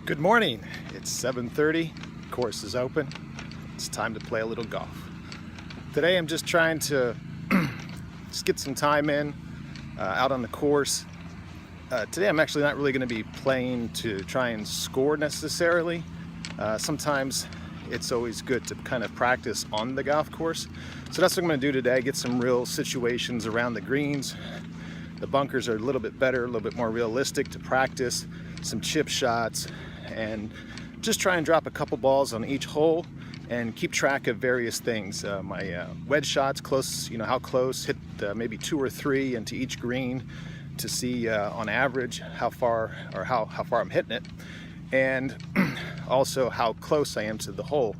Good morning. It's 7:30. Course is open. It's time to play a little golf. Today I'm just trying to just get some time in out on the course. Today I'm actually not really going to be playing to try and score necessarily. Sometimes it's always good to kind of practice on the golf course. So that's what I'm going to do today. Get some real situations around the greens. The bunkers are a little bit better, a little bit more realistic to practice. Some chip shots, and just try and drop a couple balls on each hole and keep track of various things. My wedge shots, close, how close, hit maybe 2 or 3 into each green to see on average how far I'm hitting it, and also how close I am to the hole.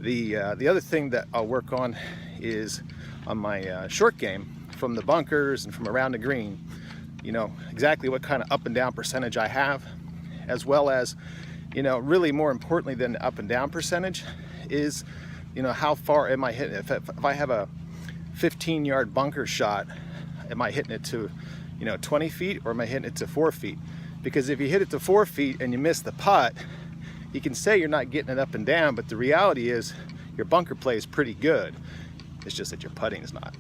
The other thing that I'll work on is on my short game from the bunkers and from around the green, exactly what kind of up and down percentage I have, as well as, really more importantly than the up and down percentage is, how far am I hitting it? If I have a 15-yard bunker shot, am I hitting it to, 20 feet, or am I hitting it to 4 feet? Because if you hit it to 4 feet and you miss the putt, you can say you're not getting it up and down, but the reality is your bunker play is pretty good. It's just that your putting is not.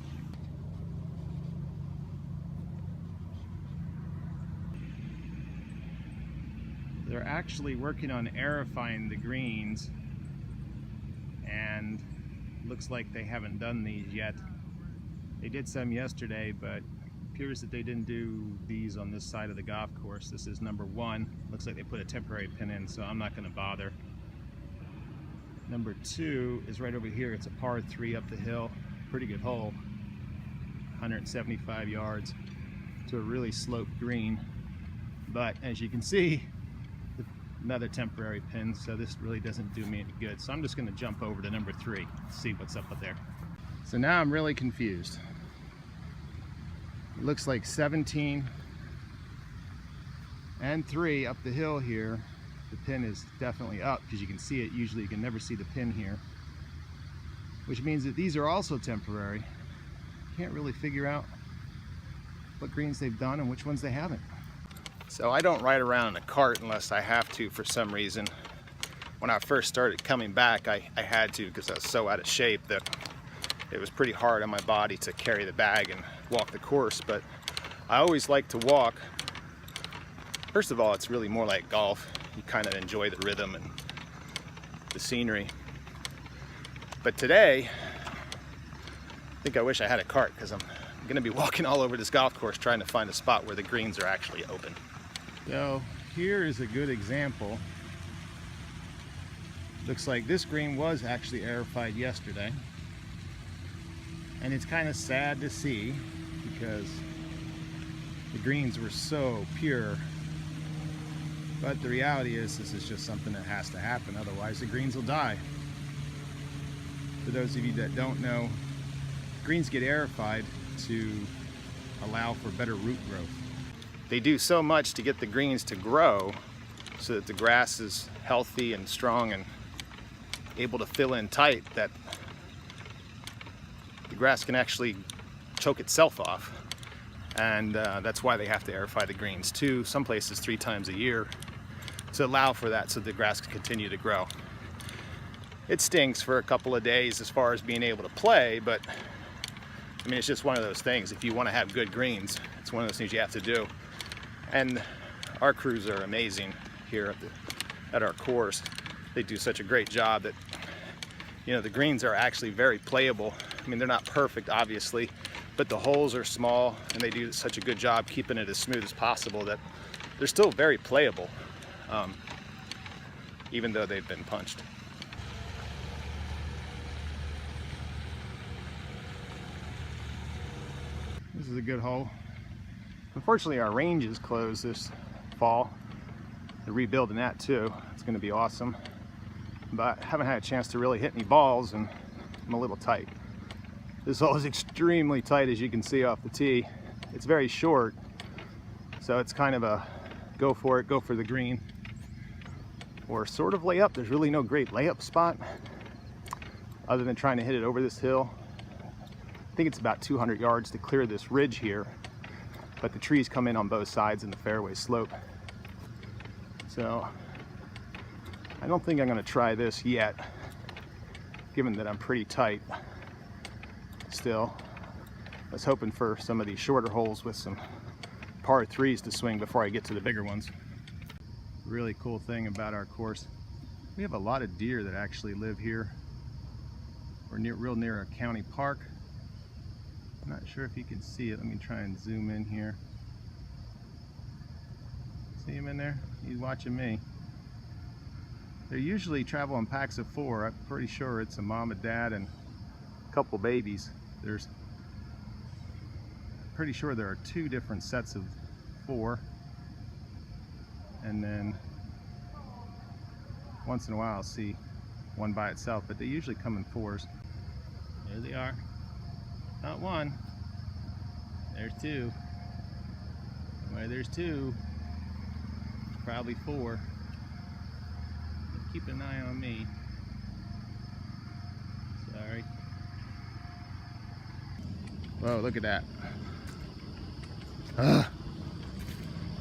They're actually working on aerifying the greens, and looks like they haven't done these yet. They did some yesterday, but appears that they didn't do these on this side of the golf course. This is number 1. Looks like they put a temporary pin in, so I'm not going to bother. Number 2 is right over here. It's a par 3 up the hill. Pretty good hole. 175 yards to a really sloped green. But as you can see, another temporary pin, so this really doesn't do me any good. So I'm just going to jump over to number 3, see what's up there. So now I'm really confused. It looks like 17 and 3 up the hill here. The pin is definitely up because you can see it. Usually you can never see the pin here, which means that these are also temporary. Can't really figure out what greens they've done and which ones they haven't. So I don't ride around in a cart unless I have to for some reason. When I first started coming back, I had to, because I was so out of shape that it was pretty hard on my body to carry the bag and walk the course. But I always like to walk. First of all, it's really more like golf. You kind of enjoy the rhythm and the scenery. But today, I think I wish I had a cart, because I'm going to be walking all over this golf course trying to find a spot where the greens are actually open. So here is a good example. Looks like this green was actually aerified yesterday, and it's kind of sad to see because the greens were so pure. But the reality is, this is just something that has to happen, otherwise the greens will die. For those of you that don't know, greens get aerified to allow for better root growth. They do so much to get the greens to grow so that the grass is healthy and strong and able to fill in tight, that the grass can actually choke itself off. And that's why they have to aerify the greens 2, some places 3 times a year, to allow for that so the grass can continue to grow. It stings for a couple of days as far as being able to play, but I mean, it's just one of those things. If you want to have good greens, it's one of those things you have to do. And our crews are amazing here at our course. They do such a great job that, the greens are actually very playable. I mean, they're not perfect, obviously, but the holes are small, and they do such a good job keeping it as smooth as possible that they're still very playable, even though they've been punched. This is a good hole. Unfortunately, our range is closed this fall. They're rebuilding that too. It's going to be awesome. But I haven't had a chance to really hit any balls, and I'm a little tight. This hole is extremely tight, as you can see off the tee. It's very short, so it's kind of a go for it, go for the green, or sort of lay up. There's really no great layup spot other than trying to hit it over this hill. I think it's about 200 yards to clear this ridge here, but the trees come in on both sides and the fairway slope. So I don't think I'm going to try this yet, given that I'm pretty tight still. I was hoping for some of these shorter holes with some par 3s to swing before I get to the bigger ones. Really cool thing about our course, we have a lot of deer that actually live here. We're real near a county park. I'm not sure if you can see it. Let me try and zoom in here. See him in there? He's watching me. They usually travel in packs of 4. I'm pretty sure it's a mom, a dad, and a couple babies. Pretty sure there are 2 different sets of 4. And then once in a while I'll see one by itself, but they usually come in 4s. There they are. Not 1. There's 2. Where there's 2, there's probably 4. Keep an eye on me. Sorry. Whoa, look at that.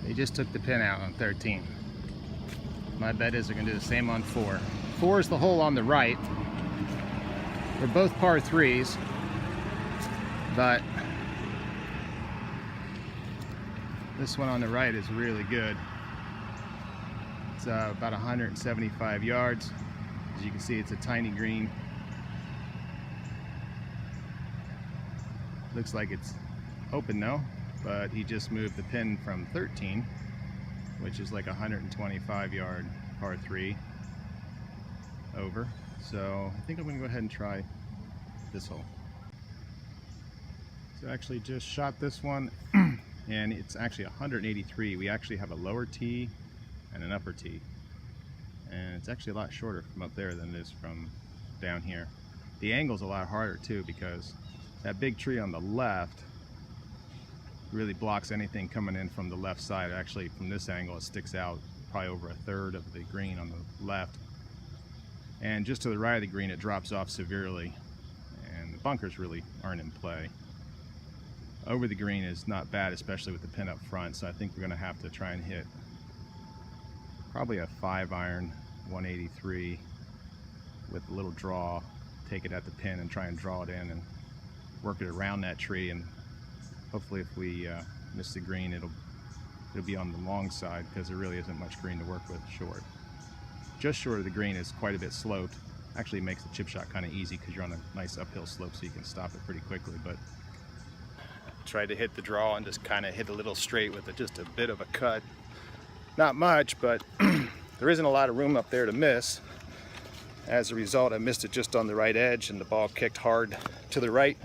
They just took the pin out on 13. My bet is they're going to do the same on 4. 4 is the hole on the right. They're both par 3s, but this one on the right is really good. It's about 175 yards. As you can see, it's a tiny green. Looks like it's open now, but he just moved the pin from 13, which is like 125 yard par 3 over. So I think I'm going to go ahead and try this hole. So I actually just shot this one and it's actually 183. We actually have a lower tee and an upper tee, and it's actually a lot shorter from up there than it is from down here. The angle's a lot harder too, because that big tree on the left really blocks anything coming in from the left side. Actually, from this angle, it sticks out probably over 1/3 of the green on the left, and just to the right of the green it drops off severely, and the bunkers really aren't in play. Over the green is not bad, especially with the pin up front, so I think we're going to have to try and hit probably a 5-iron 183 with a little draw, take it at the pin and try and draw it in and work it around that tree, and hopefully if we miss the green it'll be on the long side, because there really isn't much green to work with short. Just short of the green is quite a bit sloped. Actually makes the chip shot kind of easy because you're on a nice uphill slope, so you can stop it pretty quickly. But tried to hit the draw and just kind of hit a little straight with it, just a bit of a cut. Not much, but there isn't a lot of room up there to miss. As a result, I missed it just on the right edge, and the ball kicked hard to the right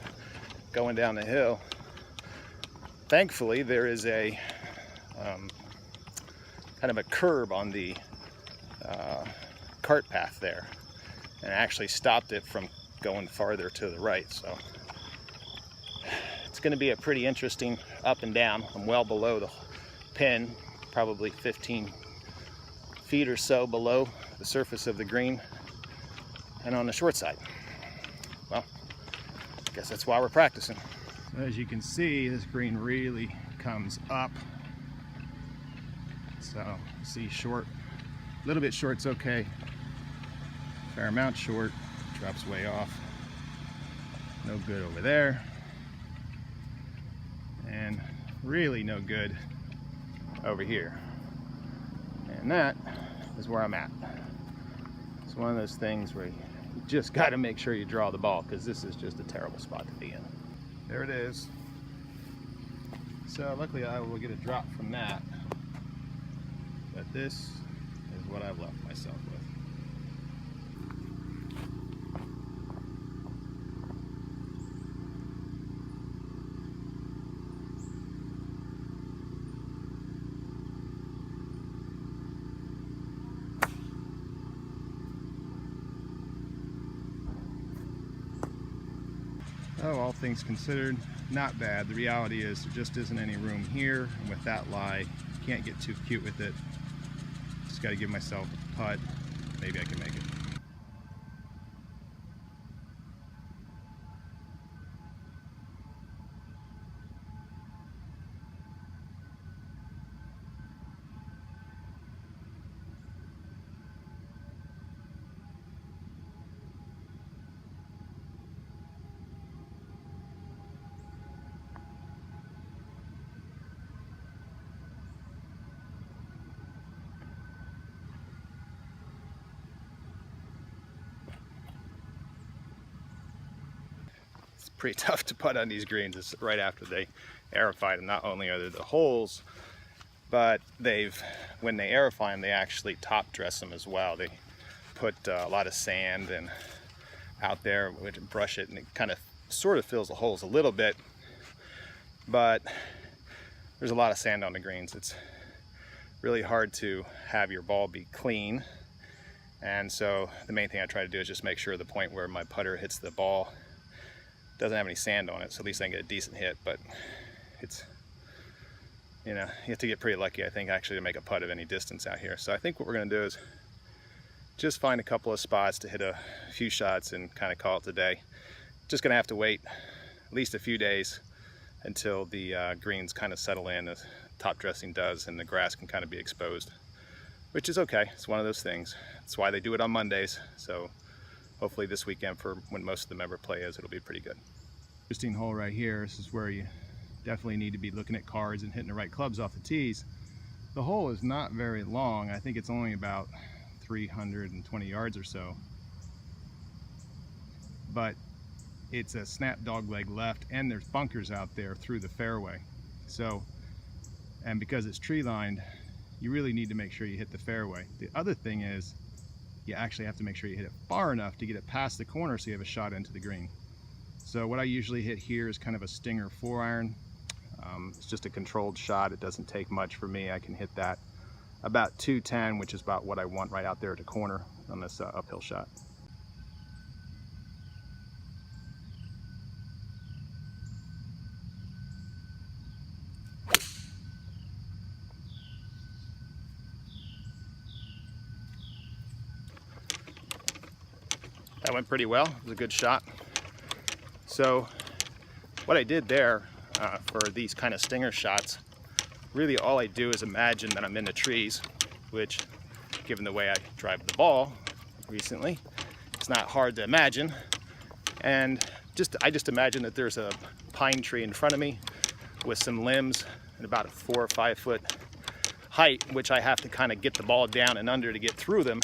going down the hill. Thankfully, there is a kind of a curb on the cart path there, and actually stopped it from going farther to the right. So it's going to be a pretty interesting up and down. I'm well below the pin, probably 15 feet or so below the surface of the green, and on the short side. Well, I guess that's why we're practicing. As you can see, this green really comes up. So see, short, a little bit short's okay. Fair amount short, drops way off. No good over there. And really no good over here. And that is where I'm at. It's one of those things where you just got to make sure you draw the ball, because this is just a terrible spot to be in. There it is. So luckily I will get a drop from that, but this is what I've left myself with. Oh, all things considered, not bad. The reality is there just isn't any room here, and with that lie, can't get too cute with it. Just got to give myself a putt. Maybe I can make it. pretty tough to putt on these greens. It's right after they aerify them. Not only are there the holes, but when they aerify them, they actually top dress them as well. They put a lot of sand and out there, which brush it, and it kind of sort of fills the holes a little bit, but there's a lot of sand on the greens. It's really hard to have your ball be clean, and so the main thing I try to do is just make sure the point where my putter hits the ball doesn't have any sand on it, so at least I can get a decent hit. But it's, you know, you have to get pretty lucky, I think, actually, to make a putt of any distance out here. So I think what we're going to do is just find a couple of spots to hit a few shots and kind of call it a day. Just going to have to wait at least a few days until the greens kind of settle in, as top dressing does, and the grass can kind of be exposed, which is okay. It's one of those things. That's why they do it on Mondays. So hopefully this weekend, for when most of the member play is, it'll be pretty good. Interesting hole right here. This is where you definitely need to be looking at cards and hitting the right clubs off the tees. The hole is not very long. I think it's only about 320 yards or so, but it's a snap dogleg left, and there's bunkers out there through the fairway. So, and because it's tree lined, you really need to make sure you hit the fairway. The other thing is you actually have to make sure you hit it far enough to get it past the corner so you have a shot into the green. So what I usually hit here is kind of a stinger 4-iron. It's just a controlled shot. It doesn't take much for me. I can hit that about 210, which is about what I want right out there at the corner on this uphill shot. That went pretty well. It was a good shot. So what I did there for these kind of stinger shots, really all I do is imagine that I'm in the trees, which, given the way I drive the ball recently, it's not hard to imagine. And I just imagine that there's a pine tree in front of me with some limbs at about a 4 or 5 foot height, which I have to kind of get the ball down and under to get through them.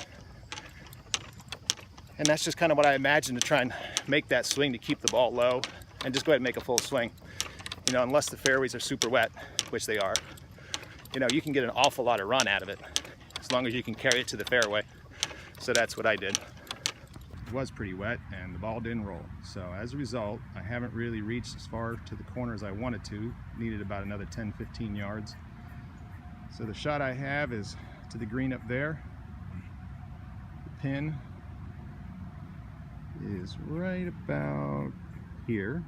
And that's just kind of what I imagine, to try and make that swing, to keep the ball low and just go ahead and make a full swing. You know, unless the fairways are super wet, which they are, you know, you can get an awful lot of run out of it as long as you can carry it to the fairway. So that's what I did. It was pretty wet and the ball didn't roll. So as a result, I haven't really reached as far to the corner as I wanted to. Needed about another 10-15 yards. So the shot I have is to the green up there. The pin is right about here.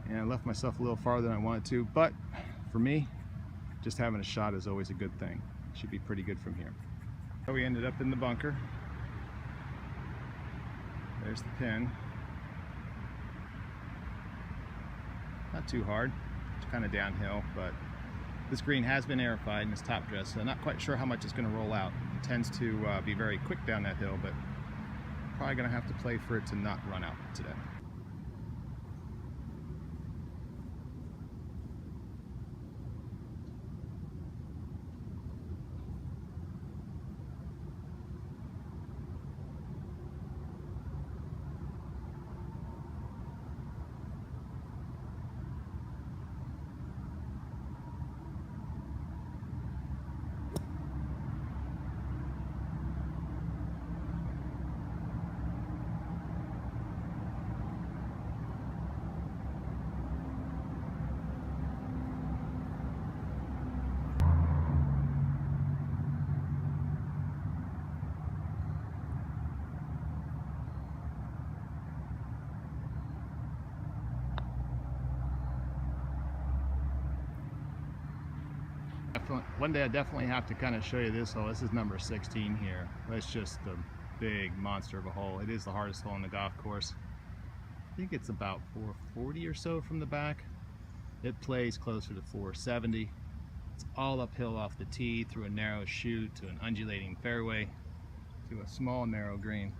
And I left myself a little farther than I wanted to, but for me, just having a shot is always a good thing. Should be pretty good from here. So we ended up in the bunker. There's the pin. Not too hard. It's kind of downhill, but this green has been aerified and it's top dressed, so I'm not quite sure how much it's going to roll out. It tends to be very quick down that hill, but probably going to have to play for it to not run out today. One day I definitely have to kind of show you this hole. This is number 16 here. That's just a big monster of a hole. It is the hardest hole on the golf course. I think it's about 440 or so from the back. It plays closer to 470. It's all uphill off the tee, through a narrow chute, to an undulating fairway, to a small narrow green.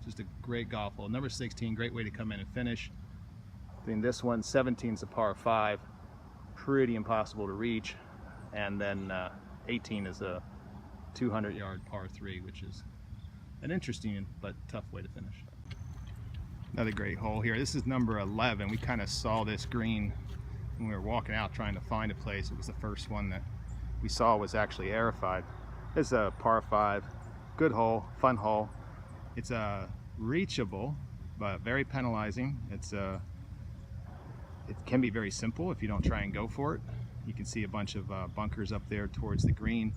Just a great golf hole. Number 16, great way to come in and finish. I mean, this one, 17 is a par 5, pretty impossible to reach. And then 18 is a 200-yard par 3, which is an interesting but tough way to finish. Another great hole here. This is number 11. We kind of saw this green when we were walking out trying to find a place. It was the first one that we saw was actually aerified. It's a par 5, good hole, fun hole. It's reachable, but very penalizing. It can be very simple if you don't try and go for it. You can see a bunch of bunkers up there towards the green.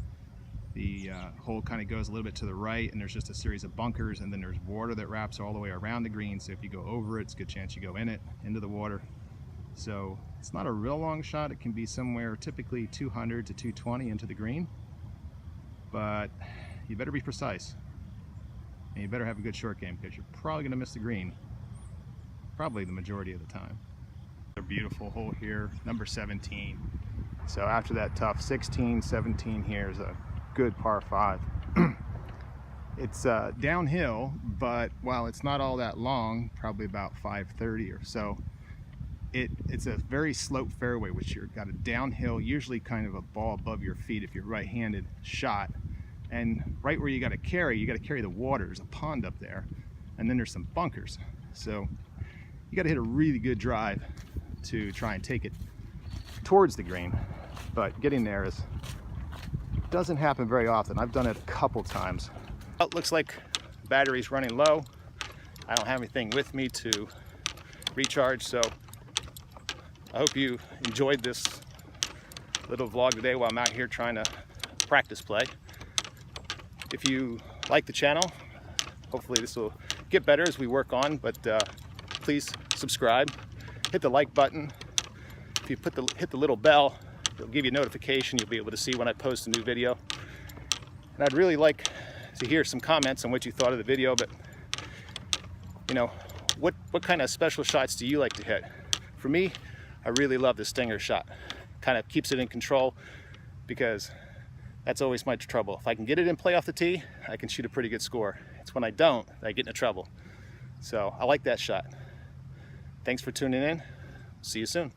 The hole kind of goes a little bit to the right, and there's just a series of bunkers, and then there's water that wraps all the way around the green. So if you go over it, it's a good chance you go in it, into the water. So it's not a real long shot. It can be somewhere typically 200 to 220 into the green, but you better be precise, and you better have a good short game, because you're probably going to miss the green probably the majority of the time. A beautiful hole here, number 17. So after that tough 16, 17 here is a good par 5. It's downhill, but while it's not all that long, probably about 530 or so, it's a very sloped fairway, which you've got a downhill, usually kind of a ball above your feet if you're right-handed shot. And right where you got to carry the water. There's a pond up there, and then there's some bunkers. So you got to hit a really good drive to try and take it towards the green. But getting there doesn't happen very often. I've done it a couple times. Well, it looks like the battery's running low. I don't have anything with me to recharge, so I hope you enjoyed this little vlog today while I'm out here trying to practice play. If you like the channel, hopefully this will get better as we work on, but please subscribe, hit the like button. If you hit the little bell, it'll give you a notification. You'll be able to see when I post a new video. And I'd really like to hear some comments on what you thought of the video, but you know, what kind of special shots do you like to hit? For me, I really love the stinger shot. Kind of keeps it in control, because that's always my trouble. If I can get it in play off the tee, I can shoot a pretty good score. It's when I don't that I get into trouble. So I like that shot. Thanks for tuning in. See you soon.